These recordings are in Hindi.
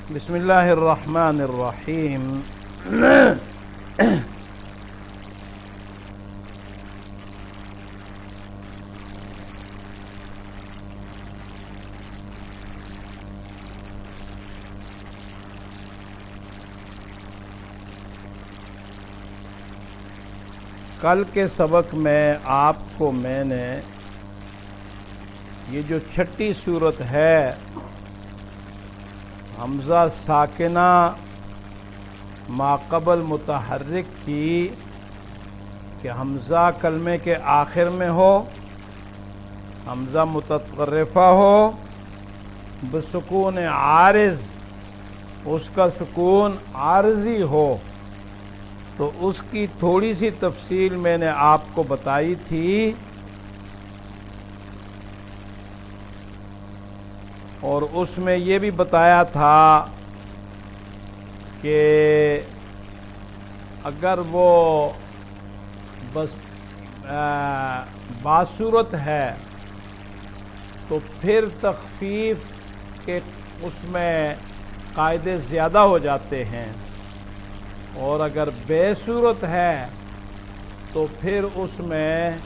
बिस्मिल्लाहिर्रहमानिर्रहीम। कल के सबक में आपको मैंने ये जो छठी सूरत है हमज़ा साकिना माक़बल मुतहर्रिक की, कि हमज़ा कलमे के आखिर में हो, हमज़ा मुततर्रिफ़ा हो, बसुकून आरिज़, उसका सुकून आरज़ी हो, तो उसकी थोड़ी सी तफसील मैंने आपको बताई थी। और उसमें ये भी बताया था कि अगर वो बस बासूरत है तो फिर तख़फ़ीफ़ के उसमें कायदे ज़्यादा हो जाते हैं, और अगर बेसूरत है तो फिर उसमें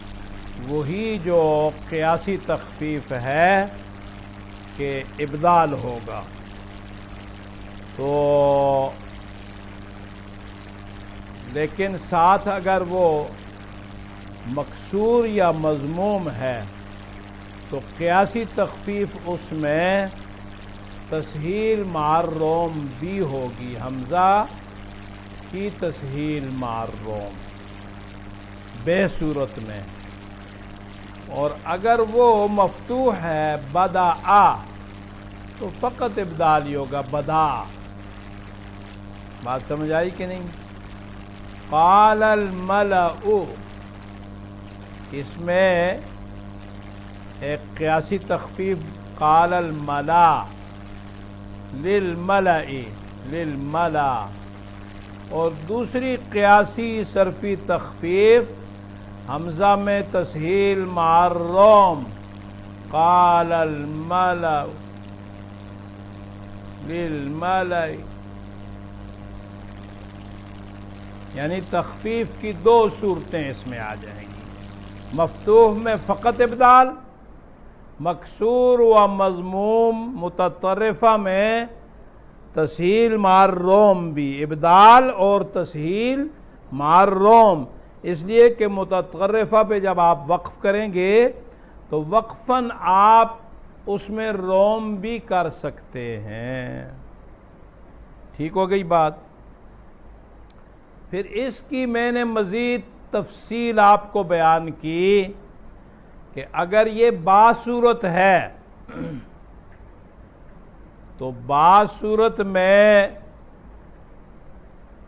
वही जो क़ियासी तख़फ़ीफ़ है कि इब्दाल होगा। तो लेकिन साथ अगर वो मकसूर या मज़मूम है तो क़ियासी तख़फ़ीफ़ उसमें तस्हील मार रोम भी होगी, हमज़ा की तस्हील मार रोम बेसूरत में। और अगर वो मफ़तूह है बदाआ तो फ़कत इब्दाल ही होगा, बदा। बात समझ आई कि नहीं? क़ालल मलअ, इसमें एक क़ियासी तख़फ़ीफ़ क़ालल मला लिल मलइ लिल मला, और दूसरी क़ियासी सरफ़ी तख़फ़ीफ़ हमज़ा में तस्हील मार रोम क़ालल मलअ लिल मलइ, यानी तख़फ़ीफ़ की दो सूरतें इसमें आ जाएंगी। मफ़तूह में फ़कत इब्दाल, मकसूर व मज़मूम मुततर्रिफ़ा में तस्हील मार रोम भी, इब्दाल और तस्हील मार रोम। इसलिए कि मुततर्रिफ़ा पे जब आप वक्फ़ करेंगे तो वक्फ़न आप उसमें रोम भी कर सकते हैं। ठीक हो गई बात? फिर इसकी मैंने मज़ीद तफसील आपको बयान की कि अगर ये बासूरत है तो बासूरत में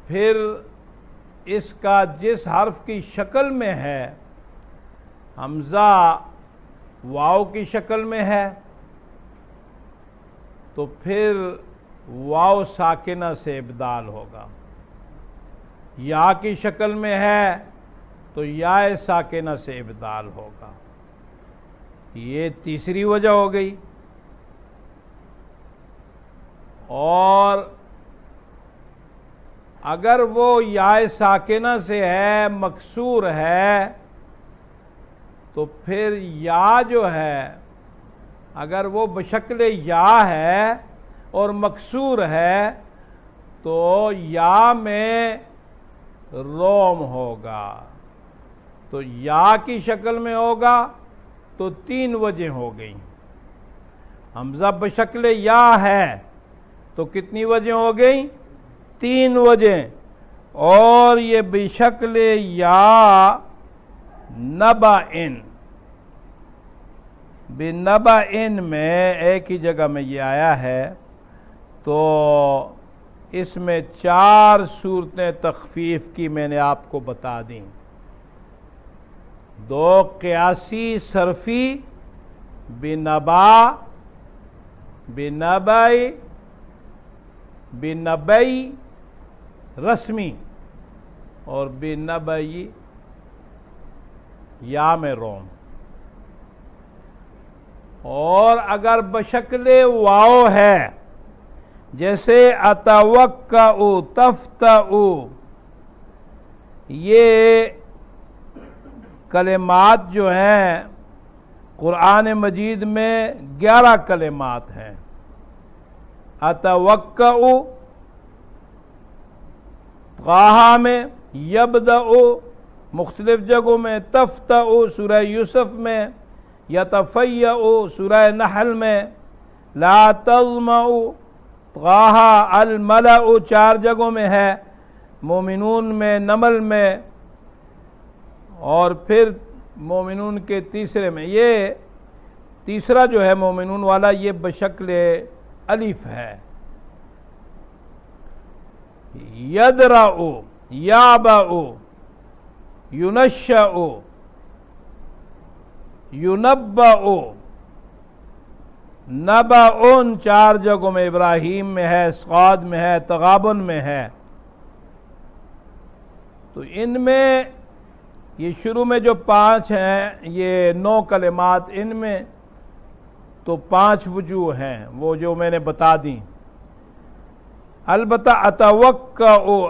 फिर इसका जिस हर्फ की शक्ल में है, हमज़ा वाव की शक्ल में है, तो फिर वाव साकिना से इब्दाल होगा। या की शक्ल में है तो या साकिना से इब्दाल होगा। ये तीसरी वजह हो गई। और अगर वो या साकिना से है, मकसूर है, तो फिर या जो है अगर वो बशक्ल या है और मकसूर है तो या में रोम होगा। तो या की शक्ल में होगा तो तीन वजह हो गई। हमज़ा बशक्ल या है तो कितनी वजह हो गई? तीन वजह। और ये बशक्ल या नबाइन, बिनबाइन में एक ही जगह में ये आया है, तो इसमें चार सूरतें तख़फ़ीफ़ की मैंने आपको बता दी। दो क़ियासी सरफ़ी बिनबा बिनबई बिनबई रस्मी, और बिनबई या में रोम। और अगर बशक्ल वाव है जैसे अतवक्कउ तफ्तउ, ये कलेमात जो हैं कुरान मजीद में 11 कलेमात हैं। अतवक्कउ ताहा में, यबदउ मुख्तलिफ जगहों में, तफ्तउ सूरह यूसुफ में, यतफय्यउ सूरह नहल में, ला तज़मउ ताहा अल मलउ 4 जगहों में है, मोमिनून में, नमल में, और फिर मोमिनून के तीसरे में। ये तीसरा जो है मोमिनून वाला, ये बशक्ल अलिफ है। यदरउ, याबउ, युनश्शउ, युनब्बउ, नबउन 4 जगहों में, इब्राहीम में है, सआद में है, तगाबुन में है। तो इनमें ये शुरू में जो 5 हैं, ये 9 कलिमात, इनमें तो 5 वजूह हैं, वो जो मैंने बता दी। अलबत्ता अतवक्कउ,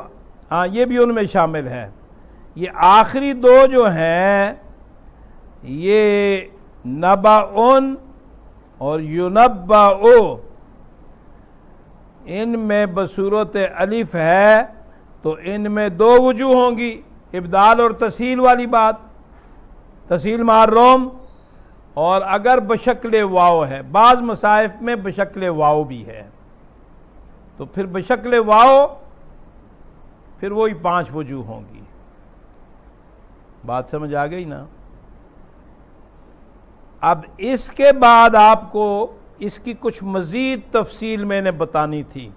हाँ ये भी उनमें शामिल है। ये आखिरी 2 जो हैं, ये नबाउन और युनब्बाउ, इनमें बसूरत अलिफ है, तो इनमें 2 वजूह होंगी, इब्दाल और तसील वाली बात, तसील मार रोम, और अगर बशक्ल वाव है, बाज़ मसाइफ में बशक्ल वाव भी है, तो फिर बशक्ल वाव फिर वही 5 वजूह होंगी। बात समझ आ गई ना? अब इसके बाद आपको इसकी कुछ मजीद तफसील मैंने बतानी थी।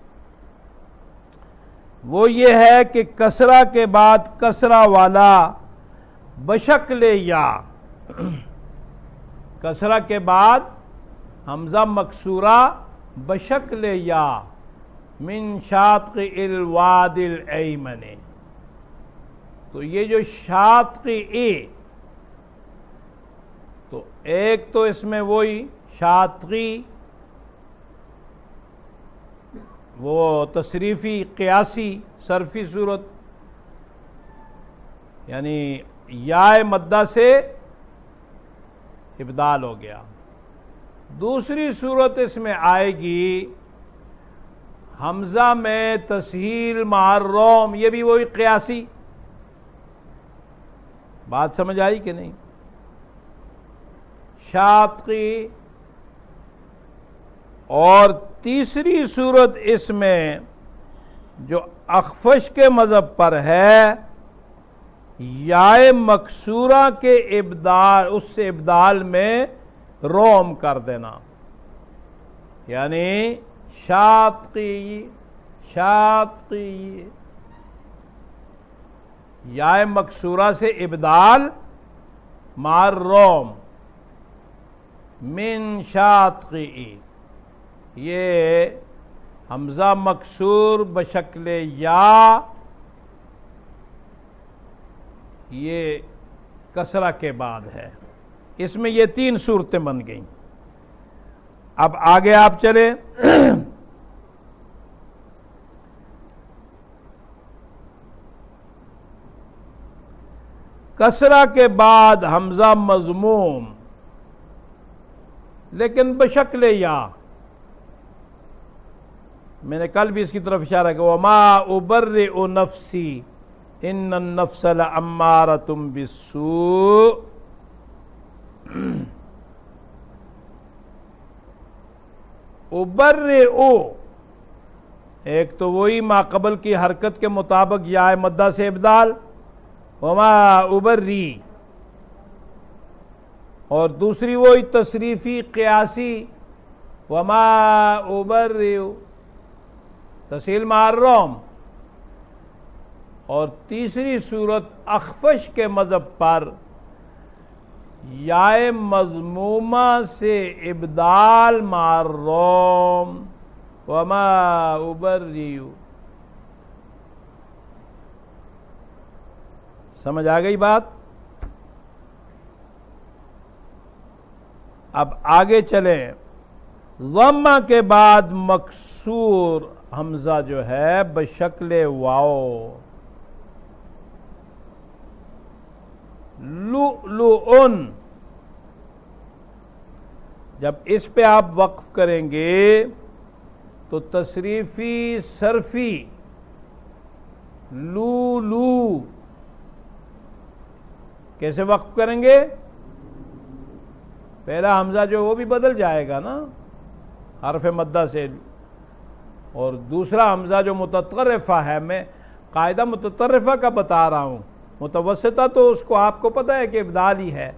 वो ये है कि कसरा के बाद कसरा वाला बशक्ल या, कसरा के बाद हमजा मकसूरा बशक्ल या, मिन शातिल वादिल ऐमने। तो ये जो शातिए, तो एक तो इसमें वही शाती, वो तसरीफ़ी क़ियासी सरफी सूरत, यानी याए मद्दा से इब्दाल हो गया। दूसरी सूरत इसमें आएगी हमज़ा में तसहील मार रोम, ये भी वही क़ियासी। बात समझ आई कि नहीं? शाती, और तीसरी सूरत इसमें जो अखफश के मज़हब पर है, याए मकसूरा के इब्दाल, उससे इब्दाल में रोम कर देना, यानी शाती, शाती, याए मकसूरा से इब्दाल मार रोम, मिन शाती, ये हमज़ा मकसूर बशक्ल या, ये कसरा के बाद है। इसमें ये 3 सूरतें बन गईं। अब आगे आप चले कसरा के बाद हमज़ा मज़मूम, लेकिन बशक्ल या। मैंने कल भी इसकी तरफ इशारा किया, वमा उबर्रिउ नफ्सी इन्न नफ्स लअम्मारतुम बिस्सू। उबर्रिउ, एक तो वही माक़बल की हरकत के मुताबिक या मद्दा से इब्दाल, वमा उबर्री, और दूसरी वही तसरीफ़ी क़ियासी, वमा उबर्रिउ तसील मार्रोम, और तीसरी सूरत अखफश के मज़हब पर याए मज़मूमा से इब्दाल मार्रोम, वमा उबर्रिउ। समझ आ गई बात? अब आगे चले। ज़म्मा के बाद मकसूर हमजा जो है बशक्ल वाओ, लुलुउन। जब इस पे आप वक्फ करेंगे तो तसरीफी सरफी लू लू कैसे वक्फ करेंगे? पहला हमजा जो वो भी बदल जाएगा ना हरफ मद्दा से, और दूसरा हमजा जो मुततर्रिफा है, मैं कायदा मुततर्रिफा का बता रहा हूं, मुतवस्सिता तो उसको आपको पता है कि इब्दाल ही है।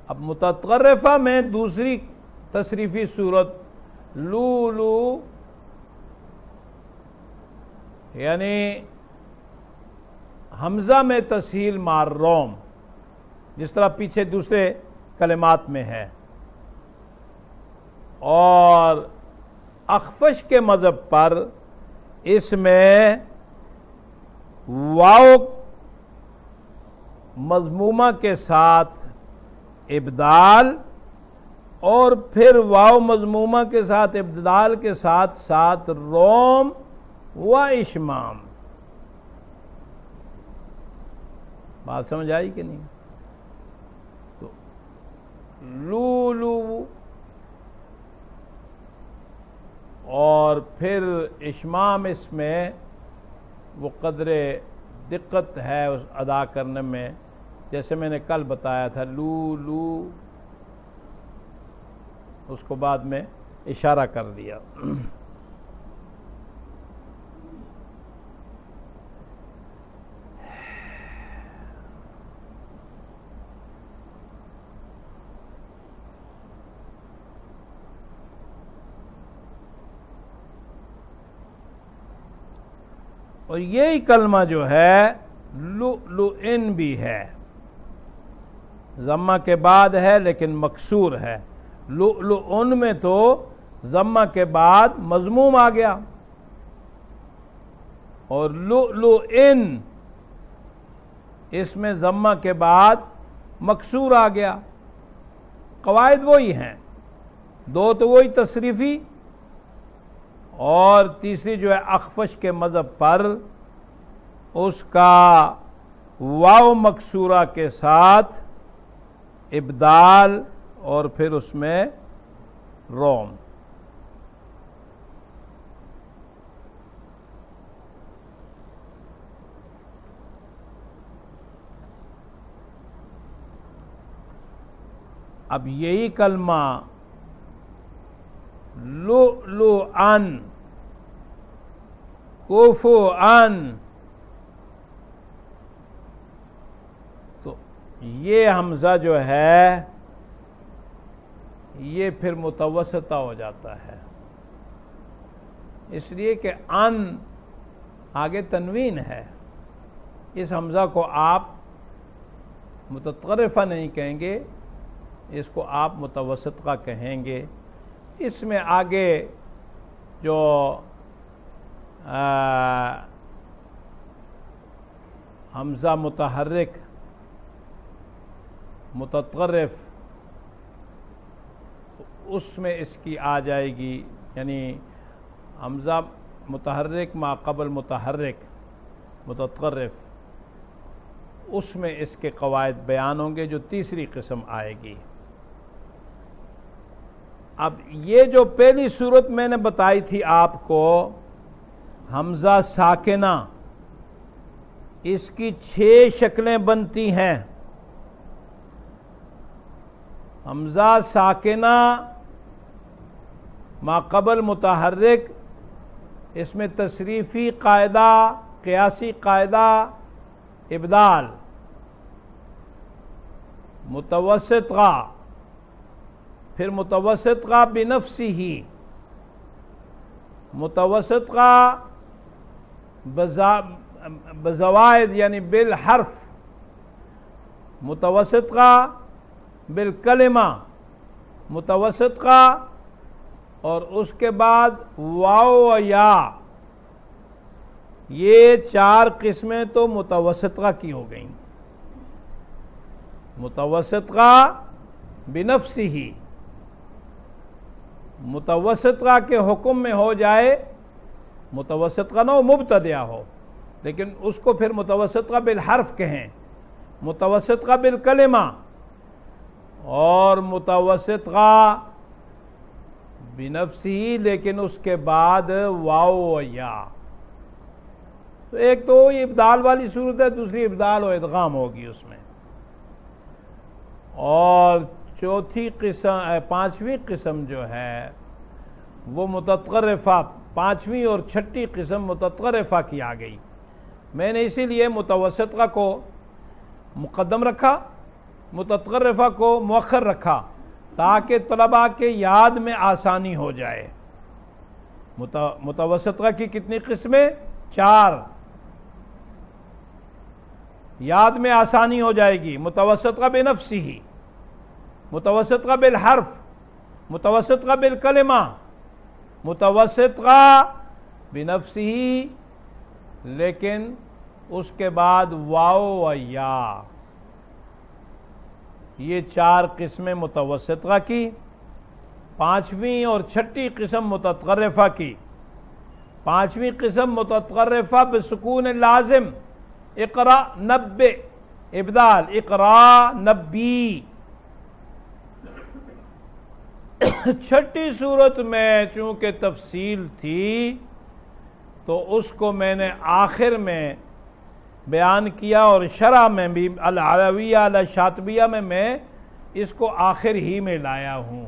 अब मुततर्रिफा में दूसरी तसरीफी सूरत लू लू, यानी हमजा में तस्हील मार रोम, जिस तरह पीछे दूसरे कलिमात में है। और अखफश के मज़हब पर इसमें वाओ मज़मूमा के साथ इब्दाल और फिर वाओ मज़मूमा के साथ इब्दाल के साथ साथ रोम व इशमाम। बात समझ आई कि नहीं? तो लू लू और फिर इशमाम, इसमें वो कदरे दिक्कत है उस अदा करने में, जैसे मैंने कल बताया था लू लू, उसको बाद में इशारा कर दिया। और यही कलमा जो है लुलुइन भी है, ज़म्मा के बाद है लेकिन मकसूर है। लुलुउन में तो ज़म्मा के बाद मज़मूम आ गया, और लुलुइन इसमें ज़म्मा के बाद मकसूर आ गया। कवायद वही हैं, दो तो वही तसरीफ़ी, और तीसरी जो है अखफश के मज़हब पर उसका वाव मकसूरा के साथ इब्दाल और फिर उसमें रोम। अब यही कलमा लुलुअन, कुफुअन, तो ये हमजा जो है ये फिर मुतवस्सिता हो जाता है, इसलिए कि अन आगे तनवीन है। इस हमजा को आप मुततर्रिफा नहीं कहेंगे, इसको आप मुतवस्सिता कहेंगे। इसमें आगे जो हमजा मुतहर्रिक मुततर्रिफ, उसमें इसकी आ जाएगी, यानी हमजा मुतहर्रिक मा क़ब्ल मुतहर्रिक मुततर्रिफ, उसमें इसके क़वायद बयान होंगे, जो तीसरी किस्म आएगी। अब ये जो पहली सूरत मैंने बताई थी आपको, हमजा साकिना, इसकी 6 शक्लें बनती हैं। हमजा साकिना मा क़ब्ल मुतहर्रिक, इसमें तसरीफ़ी कायदा, क़ियासी कायदा इब्दाल, मुतवस्सिता, फिर मुतवस्सिता बिनफ्सिही, मुतवस्सिता बज़वाइद यानी बिल हर्फ, मुतवस्सिता बिल कलिमा, मुतवस्सिता, और उसके बाद वाव या, ये 4 किस्में तो मुतवस्सिता की हो गई। मुतवस्सिता बिनफ्सिही, मुतवस्सिता के हुक्म में हो जाए, मुतवस्सिता ना हो मुब्तदिया हो, लेकिन उसको फिर मुतवस्सिता बिल हर्फ कहें, मुतवस्सिता बिल कलिमा और मुतवस्सिता बिनफ्सी, लेकिन उसके बाद वाओ या। तो एक तो इब्दाल वाली सूरत है, दूसरी इब्दाल व इदगाम होगी उसमें। और चौथी किस्म, पांचवी किस्म जो है वो मुततर्रिफा, पांचवी और छठी किस्म मुततर्रिफा की आ गई। मैंने इसीलिए मुतवस्सिता को मुक़द्दम रखा, मुततर्रिफा को मुअख्खर रखा, ताकि तलबा के याद में आसानी हो जाए। मुतवस्सिता की कितनी किस्में? 4। याद में आसानी हो जाएगी। मुतवस्सिता बिनफ्सिही, मुतवस्सिता बिल हर्फ, मुतवस्सिता बिल कलिमा, मुतवस्सिता बिनफ्सिही, लेकिन उसके बाद वाओ व या। ये 4 किस्में मुतवस्सिता की। पांचवी और छठी किस्म मुततर्रिफा की। पांचवी किस्म मुततर्रिफा बिसुकून लाजिम, इक़रा नब्बे, इब्दाल इक़रा नब्बी। छठी सूरत में चूंकि तफसील थी तो उसको मैंने आखिर में बयान किया, और शरह में भी अल-अलविया अल-शातिबिया में मैं इसको आखिर ही में लाया हूँ,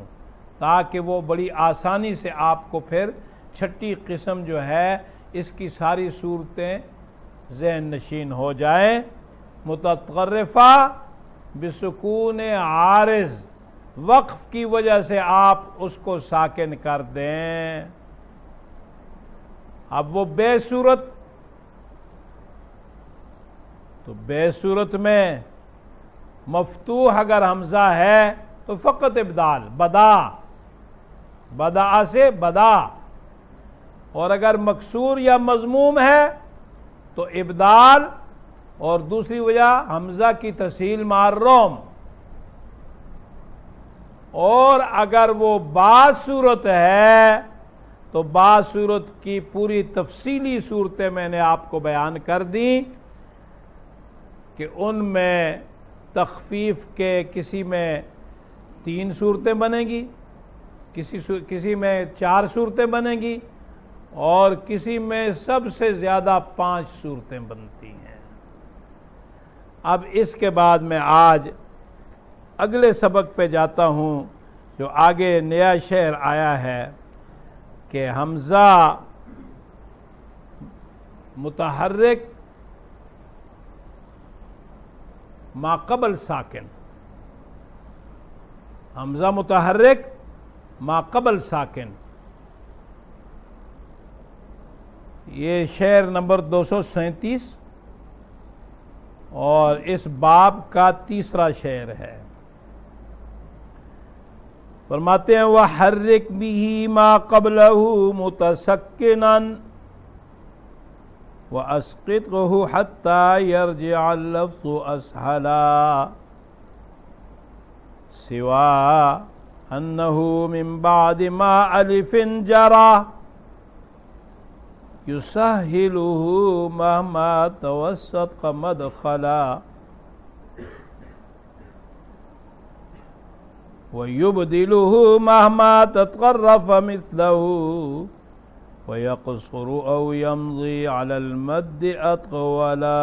ताकि वो बड़ी आसानी से आपको फिर छठी किस्म जो है इसकी सारी सूरतें ज़हन नशीन हो जाए। मुततर्रिफा बिसुकून आरिज़, वक्फ की वजह से आप उसको साकिन कर दें। अब वो बेसूरत, तो बेसूरत में मफ्तूह अगर हमजा है तो फ़कत इब्दाल, बदा, बदा से बदा, और अगर मकसूर या मज़मूम है तो इब्दाल, और दूसरी वजह हमजा की तस्हील मार्रोम। और अगर वो बासूरत है तो बासूरत की पूरी तफसीली सूरतें मैंने आपको बयान कर दी कि उनमें तखफीफ के किसी में 3 सूरतें बनेंगी, किसी में 4 सूरतें बनेंगी, और किसी में सबसे ज़्यादा 5 सूरतें बनती हैं। अब इसके बाद मैं आज अगले सबक पे जाता हूँ, जो आगे नया शेर आया है कि हमज़ा मुतहर्रिक माक़बल साकिन, हमज़ा मुतहर्रिक माक़बल साकिन। ये शेर नंबर 237 और इस बाब का तीसरा शेर है। फरमाते हैं वह हर्रिक बिही मा क़ब्लहु मुतसक्किनन व अस्क़ितहु हत्ता यरजिअ लफ्ज़ु असहला सिवा अन्नहु मिन बादि मा अलिफिन जरा युसहिलुहु महमा तवस्सत मदखला वयुबदिलुहु महमा ततक़र्रफ़ मिस्लहु वयक़सुरु औ यमज़ी अलल मद्दि अतक़वला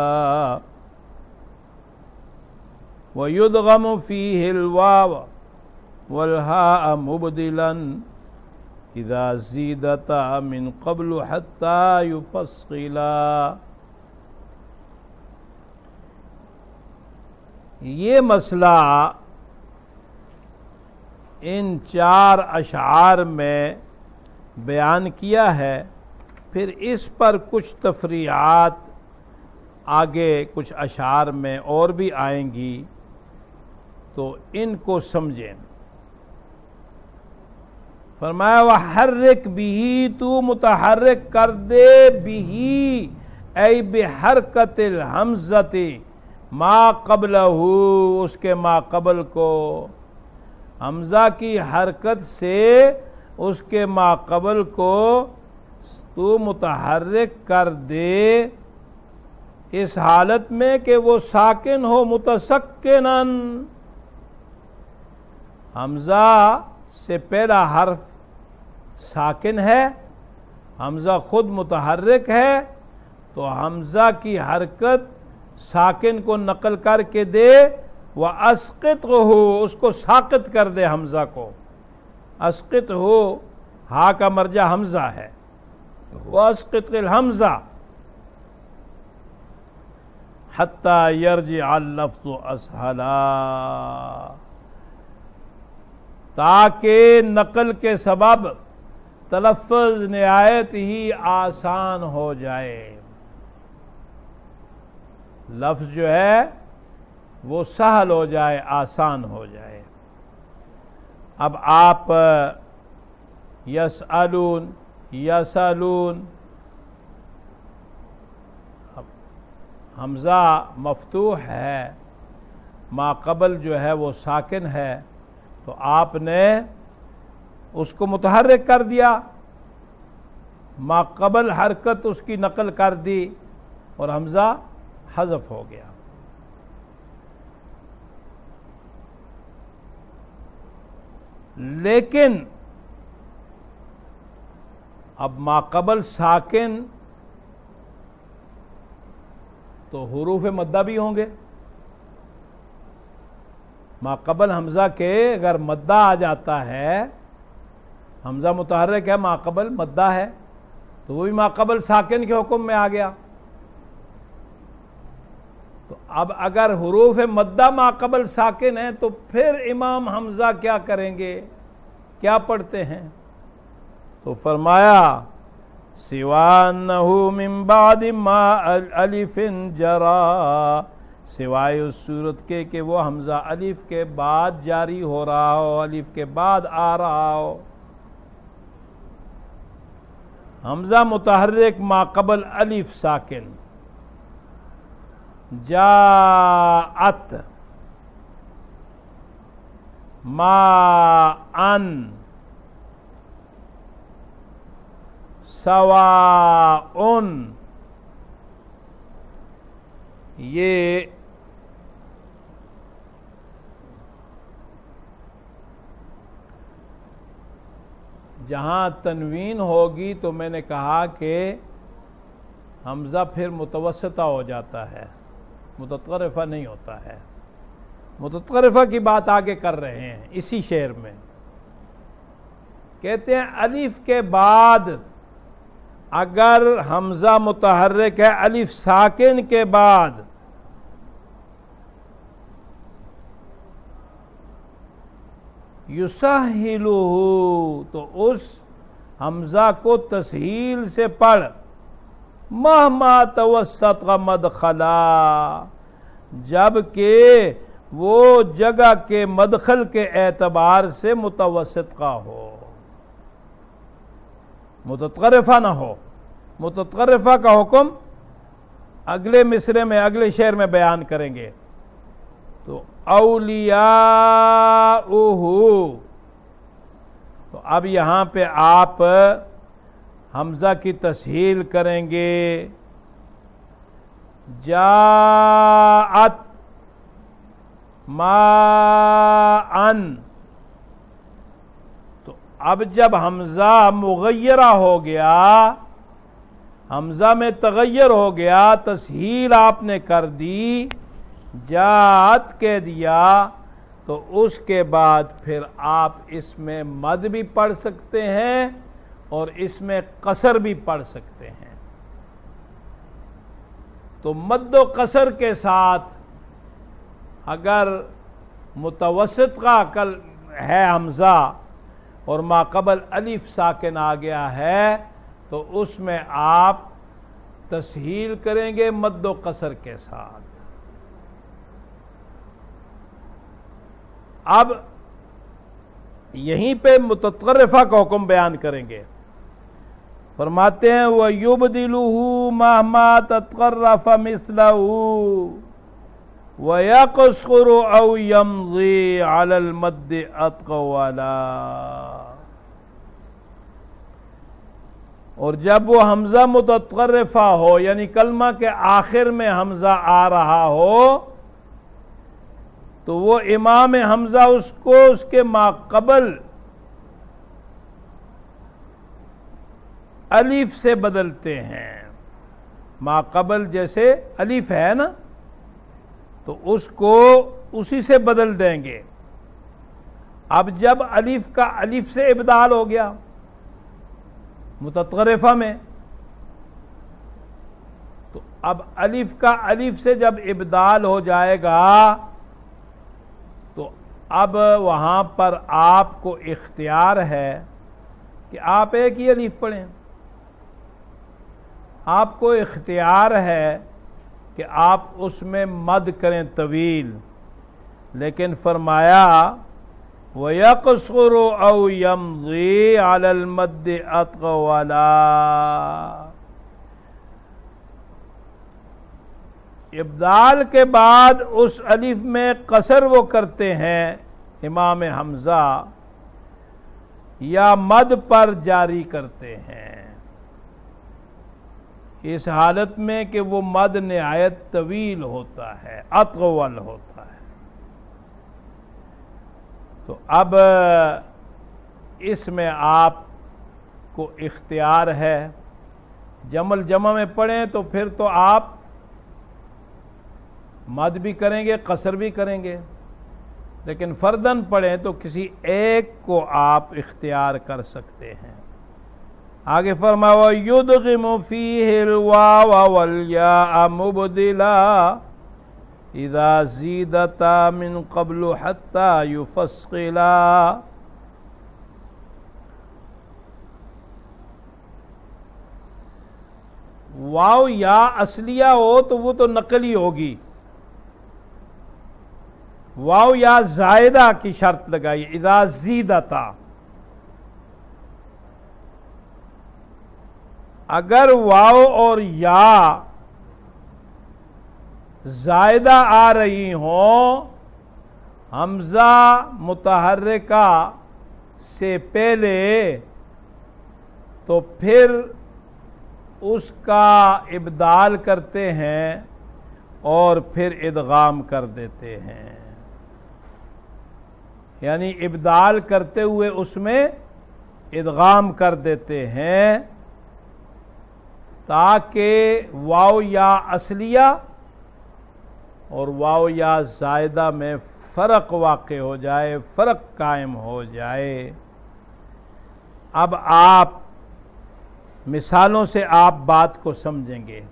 वयुदग़मु फ़ीहिल वाव वल हा मुबदिलन इज़ा ज़ीदता मिन क़ब्लु हत्ता युफ़स्सिला। ये मसला इन 4 अशआर में बयान किया है। फिर इस पर कुछ तफरीआत आगे कुछ अशआर में और भी आएंगी, तो इनको समझें। फरमाया वह हर्रिक बिही, तू मुतहर्रिक कर दे, बिही ऐ बिहरकतिल हमज़ति मा क़ब्लहु, उसके मा क़बल को, हमज़ा की हरकत से उसके माक़बल को तू मुतहर्रिक कर दे इस हालत में कि वो साकिन हो, मुतसक्किनन। हमजा से पहला हर्फ साकिन है, हमजा खुद मुतहर्रिक है, तो हमजा की हरकत साकिन को नकल करके दे। व अस्कित हो, उसको साकित कर दे हमजा को। अस्कित हो हा का मर्जा हमजा है, व अस्कित हमजा हत्ता यरजिअ लफ्ज़ु असहला, ताकि नकल के सबब तलफ़्फ़ुज़ निहायत ही आसान हो जाए। लफ्ज़ जो है वो सहल हो जाए, आसान हो जाए। अब आप यसअलून, यसअलून, हमज़ा मफ्तूह है, माक़बल जो है वो साकिन है, तो आपने उसको मुतहर्रिक कर दिया, माक़बल हरकत उसकी नकल कर दी और हमज़ा हज़फ हो गया। लेकिन अब माक़बल साकिन तो हुरूफ मद्दा भी होंगे। माक़बल हमज़ा के अगर मद्दा आ जाता है, हमज़ा मुतहर्रिक है, माक़बल मद्दा है, तो वो भी माक़बल साकिन के हुक्म में आ गया। तो अब अगर हुरूफ मद्दा माक़बल साकिन है तो फिर इमाम हमज़ा क्या करेंगे, क्या पढ़ते हैं? तो फरमाया सिवान्नहु मिन बादि मा अलिफिन जरा, सिवाय उस सूरत के कि वो हमज़ा अलिफ के बाद जारी हो रहा हो, अलिफ के बाद आ रहा हो। हमज़ा मुतहर्रिक माक़बल अलिफ साकिन, जाअत माअन सवाउन, ये जहाँ तनवीन होगी तो मैंने कहा कि हमज़ा फिर मुतवस्सिता हो जाता है, मुततरफ़ा नहीं होता है। मुततरफ़ा की बात आगे कर रहे हैं इसी शेर में। कहते हैं अलिफ के बाद अगर हमज़ा मुतहर्रिक है, अलिफ साकिन के बाद युसहिलुहु, तो उस हमज़ा को तसहील से पढ़। महमा तवस्सत का मदखला, जबकि वो जगह के मदखल के एतबार से मुतवस्सित का हो, मुततरफ़ा ना हो। मुततरफ़ा का हुक्म अगले मिसरे में, अगले शेर में बयान करेंगे। तो औलियाउहु, तो अब यहां पे आप हमज़ा की तसहील करेंगे। जाअत माअन, तो अब जब हमज़ा मुग़य्यरा हो गया, हमज़ा में तग़य्युर हो गया, तसहील आपने कर दी, जात कह दिया, तो उसके बाद फिर आप इसमें मद भी पढ़ सकते हैं और इसमें कसर भी पढ़ सकते हैं। तो मद्दो कसर के साथ अगर मुतवस्सित का कल है हमज़ा और माक़बल अलिफ साकिन आ गया है, तो उसमें आप तसहील करेंगे मद्दो कसर के साथ। अब यहीं पे मुततरफ़ा का हुक्म बयान करेंगे। फरमाते हैं व युबदिलुहु महमा ततक़र्रफ़ मिस्लहु व यक़सुरु औ यमज़ी अलल मद्दि अतक़वाला। और जब वो हमजा मुततर्रिफा हो यानी कलमा के आखिर में हमजा आ रहा हो तो वो इमाम हमजा उसको उसके माक़बल अलीफ से बदलते हैं। माक़बल जैसे अलीफ है ना, तो उसको उसी से बदल देंगे। अब जब अलीफ का अलीफ से इब्दाल हो गया मुततर्रिफा में, तो अब अलीफ का अलीफ से जब इब्दाल हो जाएगा तो अब वहां पर आपको इख्तियार है कि आप एक ही अलीफ पढ़ें। आपको इख्तियार है कि आप उसमें मद करें तवील, लेकिन फरमाया वयक़सुरु औ यमज़ी अलल मद्द अतग़वला। इब्दाल के बाद उस अलिफ में कसर वो करते हैं इमाम हमजा या मद पर जारी करते हैं। इस हालत में कि वो मद निहायत तवील होता है, अतग़वल होता है। तो अब इसमें आपको इख्तियार है, जमल जमा में पढ़ें तो फिर तो आप मद भी करेंगे कसर भी करेंगे, लेकिन फर्दन पढ़ें तो किसी एक को आप इख्तियार कर सकते हैं। आगे फरमाया युदग़िमु फ़ीहिल वाव वल या मुबदिला इज़ा ज़ीदता मिन क़ब्लु हत्ता युफ़स्क़िला। वाव या असलिया हो तो वो तो नकली होगी, वाव या ज़ायदा की शर्त लगाई इज़ा ज़ीदता। अगर वाव और या ज़ायदा आ रही हो हमजा मुतहर्रिका से पहले तो फिर उसका इब्दाल करते हैं और फिर इदगाम कर देते हैं। यानी इब्दाल करते हुए उसमें इदगाम कर देते हैं ताकि वाव या असलिया और वाव या ज़ायदा में फ़र्क वाक़े हो जाए, फ़र्क कायम हो जाए। अब आप मिसालों से आप बात को समझेंगे।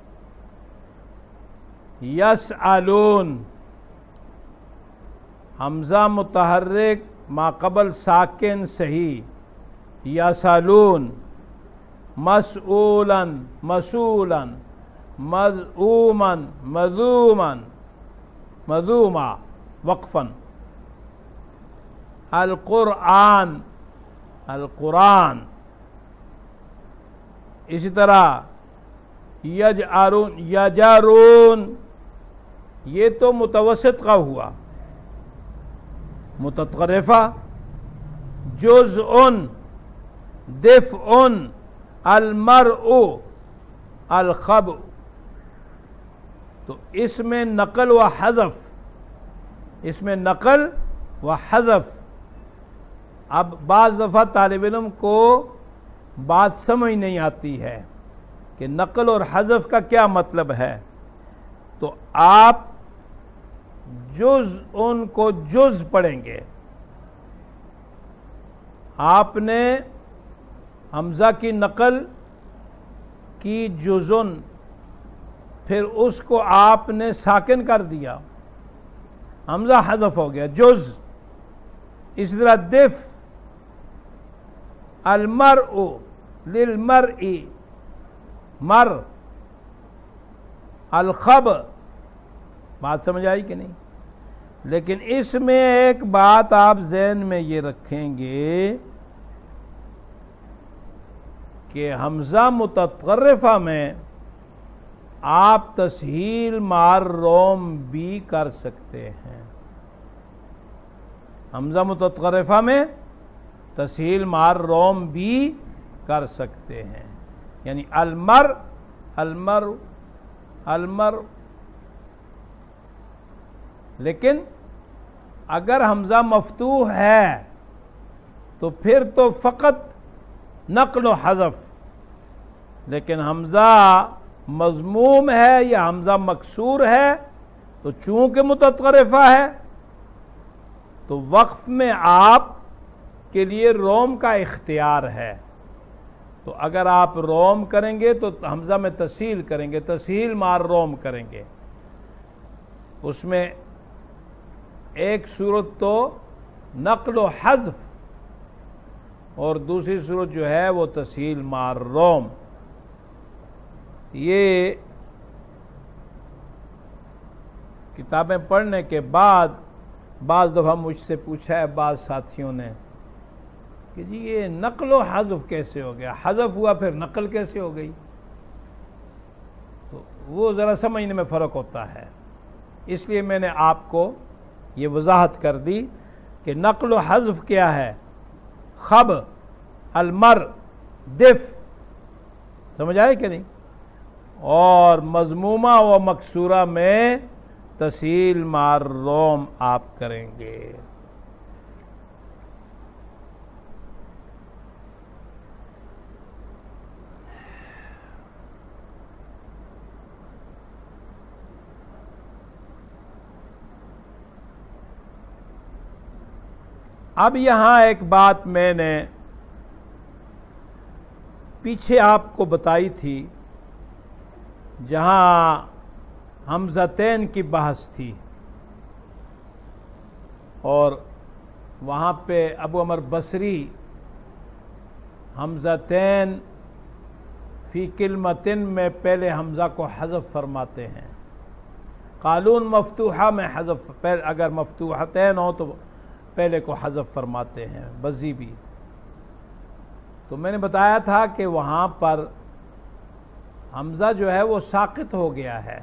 यसअलून हमज़ा मुतहर्रिक माक़बल साकिन सही, यसअलून मसऊलन मसूलन मज़ऊमन मज़ूमन मज़ूमा वक़फ़न। अल क़ुरआन अल क़ुरान। इसी तरह यजअरून यजरून, ये तो मुतवस्सित का हुआ मुततर्रिफा। जुज़उन दिफ़उन अल मरउ अल ख़ब। तो इसमें नकल व हज़फ, इसमें नकल व हज़फ। अब बाज़ दफ़ा तालिब इल्म को बात समझ नहीं आती है कि नकल और हज़फ का क्या मतलब है, तो आप जुज़ उनको जुज़ पढ़ेंगे। आपने हमज़ा की नकल की जुज़ुन, फिर उसको आपने साकिन कर दिया, हमज़ा हज़फ हो गया जुज़। इस तरह दिफ़ अल मरउ लिल मरई मर, अल ख़ब। बात समझ आई कि नहीं? लेकिन इसमें एक बात आप ज़हन में ये रखेंगे कि हमज़ा मुततर्रिफा में आप तस्हील मार रोम भी कर सकते हैं। हमज़ा मुततर्रिफा में तस्हील मार रोम भी कर सकते हैं। यानी अलमर अलमर अलमर। लेकिन अगर हमजा मफ्तूह है तो फिर तो फ़कत नक़ल व हज़फ, लेकिन हमजा मज़मूम है या हमजा मकसूर है तो चूंकि मुततरफ़ा है तो वक्फ में आप के लिए रोम का इख्तियार है। तो अगर आप रोम करेंगे तो हमजा में तसील करेंगे, तसील मार रोम करेंगे। उसमें एक सूरत तो नक़ल व हज़फ और दूसरी सूरत जो है वो तसील मार रोम। ये किताबें पढ़ने के बाद बाज़ दफ़ा मुझसे पूछा है बाज़ साथियों ने कि जी ये नक़ल व हज़फ कैसे हो गया, हज़फ हुआ फिर नक़ल कैसे हो गई। तो वो ज़रा समझने में फ़र्क होता है, इसलिए मैंने आपको ये वजाहत कर दी कि नक़ल व हज़फ क्या है। खब अलमर दिफ, समझ आए कि नहीं। और मज़मूमा व मकसूरा में तसील मार रोम आप करेंगे। अब यहां एक बात मैंने पीछे आपको बताई थी, जहां हमज़तैन की बहस थी और वहाँ पे अबू अमर बसरी हमज़तैन फ़ी किलमतिन में पहले हमज़ा को हज़फ फरमाते हैं। कानून मफ्तूहा में हज़फ, पहले अगर मफ्तूहतैन हो तो पहले को हज़फ फरमाते हैं, बज़ी भी। तो मैंने बताया था कि वहाँ पर हमज़ा जो है वो साक़ित हो गया है।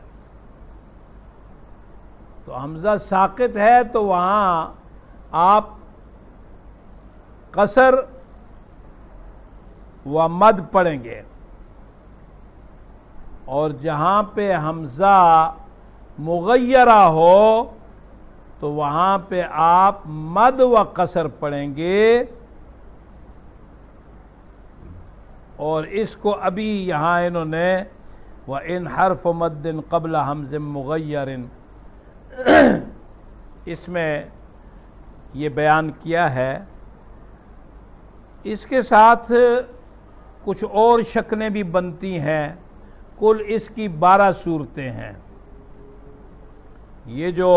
तो हमज़ा साक़ित है तो वहाँ आप कसर व मद पढ़ेंगे, और जहाँ पे हमज़ा मुग़य्यरा हो तो वहाँ पे आप मद व कसर पढ़ेंगे। और इसको अभी यहाँ इन्होंने व इन हर्फ मद्दिन क़ब्ल हमज़ मुग़य्यरिन इसमें ये बयान किया है। इसके साथ कुछ और शक्लें भी बनती हैं। कुल इसकी 12 सूरतें हैं। ये जो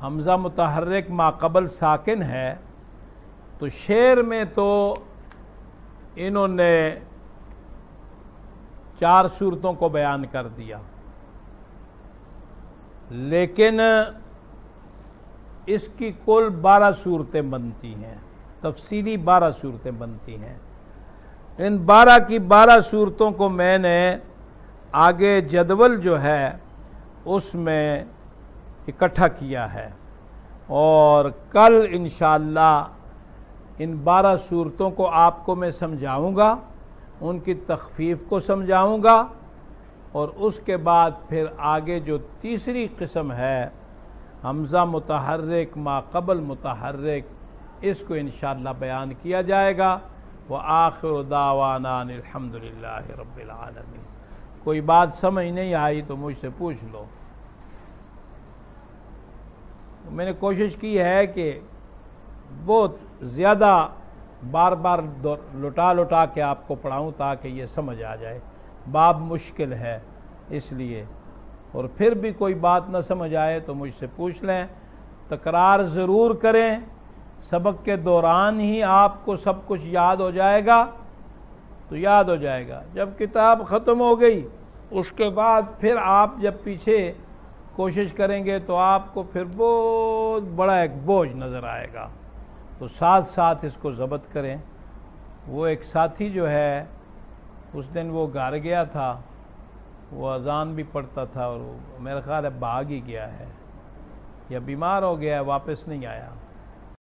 हमज़ा मुतहर्रिक माक़बल साकिन है, तो शेर में तो इन्होंने 4 सूरतों को बयान कर दिया, लेकिन इसकी कुल 12 सूरतें बनती हैं, तफसीली 12 सूरतें बनती हैं। इन 12 की 12 सूरतों को मैंने आगे जदवल जो है उसमें इकट्ठा किया है, और कल इंशाअल्लाह इन 12 सूरतों को आपको मैं समझाऊंगा, उनकी तख़फ़ीफ़ को समझाऊंगा, और उसके बाद फिर आगे जो तीसरी किस्म है हमज़ा मुतहर्रिक माक़बल मुतहर्रिक, इसको इंशाअल्लाह बयान किया जाएगा। व आखिर दावाना अनिल हम्दुलिल्लाहि रब्बिल आलमीन। कोई बात समझ नहीं आई तो मुझसे पूछ लो। मैंने कोशिश की है कि बहुत ज़्यादा बार बार लुटा लुटा के आपको पढ़ाऊँ ताकि ये समझ आ जाए। बाब मुश्किल है इसलिए, और फिर भी कोई बात ना समझ आए तो मुझसे पूछ लें। तकरार ज़रूर करें, सबक के दौरान ही आपको सब कुछ याद हो जाएगा तो याद हो जाएगा। जब किताब ख़त्म हो गई उसके बाद फिर आप जब पीछे कोशिश करेंगे तो आपको फिर बहुत बड़ा एक बोझ नज़र आएगा। तो साथ साथ इसको ज़ब्त करें। वो एक साथी जो है उस दिन वो घर गया था, वो अज़ान भी पढ़ता था और मेरा ख्याल है भाग ही गया है या बीमार हो गया है, वापस नहीं आया।